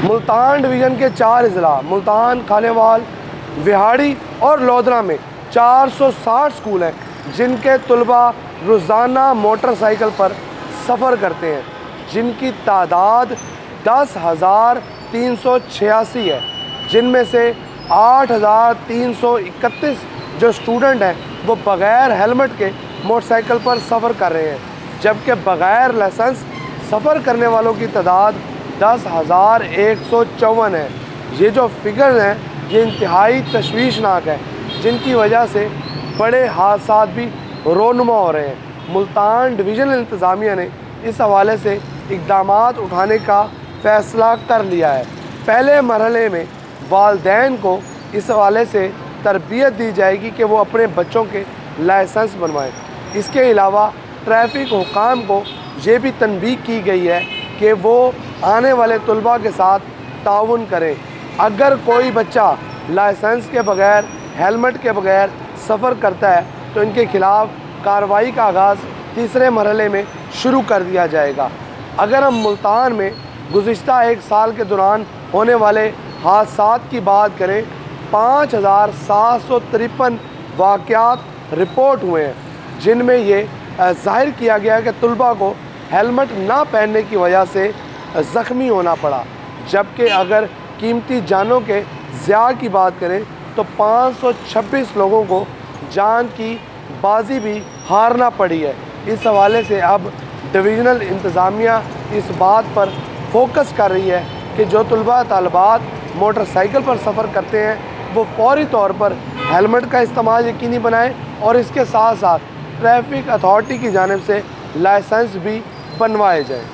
Multan division के 4 अजला मुल्तान, खानेवाल, विहाड़ी और लोधरा में 460 स्कूल हैं जिनके तलबा रोज़ाना मोटरसाइकिल पर सफ़र करते हैं, जिनकी तादाद 10,386 है, जिनमें से 8,331 जो स्टूडेंट हैं वो बग़ैर हेलमेट के मोटरसाइकिल पर सफ़र कर रहे हैं, जबकि बग़ैर लाइसेंस सफ़र करने वालों की तादाद 10,154 है। ये जो फिगर हैं ये इंतहाई तशवीशनाक है, जिनकी वजह से बड़े हादसा भी रोनुमा हो रहे हैं। मुल्तान डिवीज़नल इंतज़ामिया ने इस हवाले से इक़दामात उठाने का फ़ैसला कर लिया है। पहले मरहले में वालिदैन को इस हवाले से तरबियत दी जाएगी कि वो अपने बच्चों के लाइसेंस बनवाएं। इसके अलावा ट्रैफ़िक हुकाम को ये भी तनबीह की गई है कि वो आने वाले तलबा के साथ ताउन करें। अगर कोई बच्चा लाइसेंस के बग़ैर, हेलमेट के बग़ैर सफ़र करता है तो इनके ख़िलाफ़ कार्रवाई का आगाज़ तीसरे मरहले में शुरू कर दिया जाएगा। अगर हम मुल्तान में गुज़िश्ता एक साल के दौरान होने वाले हादसात की बात करें, 5,753 वाक़यात रिपोर्ट हुए हैं, जिनमें ये ज़ाहिर किया गया कि तलबा को हेलमेट ना पहनने की वजह से ज़ख्मी होना पड़ा। जबकि अगर कीमती जानों के ज़िया की बात करें तो 526 लोगों को जान की बाजी भी हारना पड़ी है। इस हवाले से अब डिवीज़नल इंतज़ामिया इस बात पर फोकस कर रही है कि जो तलबा तालिबात मोटरसाइकिल पर सफ़र करते हैं वो फ़ौरी तौर पर हेलमेट का इस्तेमाल यकीनी बनाएं और इसके साथ साथ ट्रैफ़िक अथॉरिटी की जानिब से लाइसेंस भी बनवाए जाएँ।